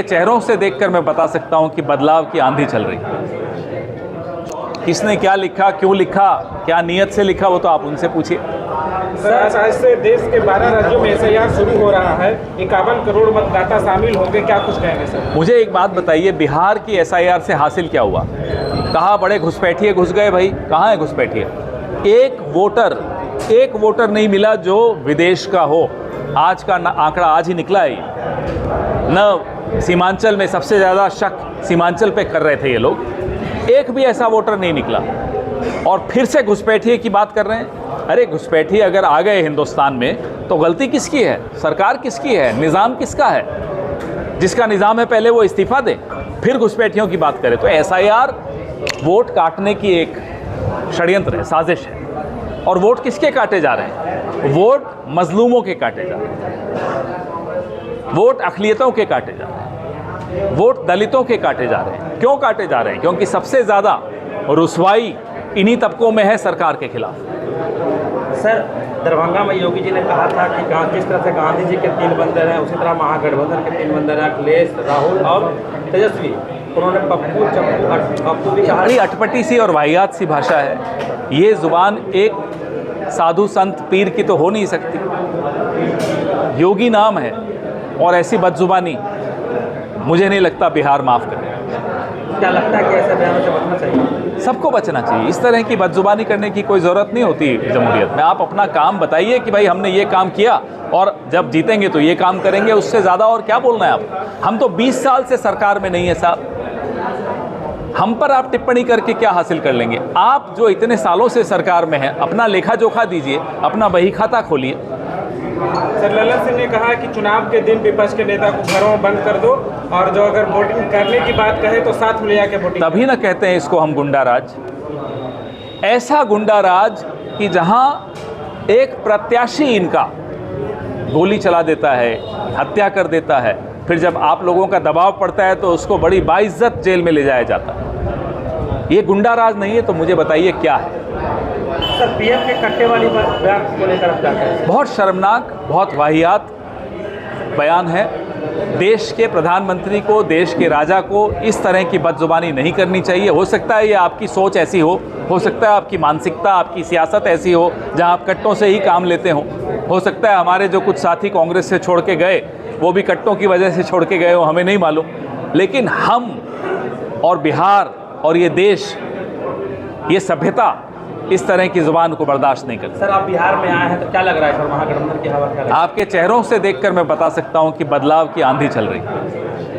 चेहरों से देखकर मैं बता सकता हूं कि बदलाव की आंधी चल रही है। किसने क्या लिखा, क्यों लिखा, क्या नियत से लिखा, वो तो आप उनसे पूछिए। सर, आज से देश के 12 राज्यों में एसआईआर शुरू हो रहा है। 51 करोड़ मतदाता शामिल होंगे, क्या कुछ कहेंगे सर? मुझे एक बात बताइए, बिहार की एसआईआर से हासिल क्या हुआ? कहा बड़े घुसपैठिए घुस गए। भाई कहाँ है घुसपैठिए? एक वोटर नहीं मिला जो विदेश का हो। आज का आंकड़ा आज ही निकला है। न सीमांचल में सबसे ज़्यादा शक सीमांचल पे कर रहे थे ये लोग, एक भी ऐसा वोटर नहीं निकला। और फिर से घुसपैठिए की बात कर रहे हैं। अरे घुसपैठिए अगर आ गए हिंदुस्तान में तो गलती किसकी है? सरकार किसकी है? निज़ाम किसका है? जिसका निज़ाम है पहले वो इस्तीफा दे, फिर घुसपैठियों की बात करें। तो एसआईआर वोट काटने की एक षड्यंत्र है, साजिश है। और वोट किसके काटे जा रहे हैं? वोट मजलूमों के काटे जा रहे हैं, वोट अक़लियतों के काटे जा रहे हैं, वोट दलितों के काटे जा रहे हैं। क्यों काटे जा रहे हैं? क्योंकि सबसे ज़्यादा रुसवाई इन्हीं तबकों में है सरकार के खिलाफ। सर, दरभंगा में योगी जी ने कहा था कि जिस तरह से गांधी जी के 3 बंदर हैं, उसी तरह महागठबंधन के 3 बंदर हैं, अखिलेश, राहुल और तेजस्वी। उन्होंने पप्पू भी कहा। बड़ी अटपटी सी और वाहियात सी भाषा है। ये ज़ुबान एक साधु संत पीर की तो हो नहीं सकती। योगी नाम है और ऐसी बदजुबानी मुझे नहीं लगता बिहार माफ़ करे। क्या लगता है कि ऐसे बयानों से बचना चाहिए? सबको बचना चाहिए। इस तरह की बदजुबानी करने की कोई ज़रूरत नहीं होती जमहूरियत में। आप अपना काम बताइए कि भाई हमने ये काम किया और जब जीतेंगे तो ये काम करेंगे। उससे ज़्यादा और क्या बोलना है आप? हम तो 20 साल से सरकार में नहीं है साहब। हम पर आप टिप्पणी करके क्या हासिल कर लेंगे? आप जो इतने सालों से सरकार में हैं, अपना लेखा जोखा दीजिए, अपना बही खाता खोलिए। सर, ललन सिंह ने कहा कि चुनाव के दिन विपक्ष के नेता को घरों में बंद कर दो और जो अगर वोटिंग करने की बात कहे तो साथ में ले जाके वोटिंग। तभी ना कहते हैं इसको हम गुंडा राज। ऐसा गुंडा राज कि जहां एक प्रत्याशी इनका गोली चला देता है, हत्या कर देता है, फिर जब आप लोगों का दबाव पड़ता है तो उसको बड़ी बाइज्जत जेल में ले जाया जाता है। ये गुंडा राज नहीं है तो मुझे बताइए क्या है? सर, पीएम के कट्टे वाली बयान को लेकर आप क्या कहें? बहुत शर्मनाक, बहुत वाहियात बयान है। देश के प्रधानमंत्री को, देश के राजा को इस तरह की बदजुबानी नहीं करनी चाहिए। हो सकता है ये आपकी सोच ऐसी हो सकता है आपकी मानसिकता, आपकी सियासत ऐसी हो जहां आप कट्टों से ही काम लेते हो सकता है हमारे जो कुछ साथी कांग्रेस से छोड़ के गए वो भी कट्टों की वजह से छोड़ के गए हो, हमें नहीं मालूम। लेकिन हम और बिहार और ये देश, ये सभ्यता इस तरह की ज़ुबान को बर्दाश्त नहीं करती। सर, आप बिहार में आए हैं तो क्या लग रहा है सर, महागठबंधन की हवा क्या लग रहा है? आपके चेहरों से देखकर मैं बता सकता हूं कि बदलाव की आंधी चल रही है।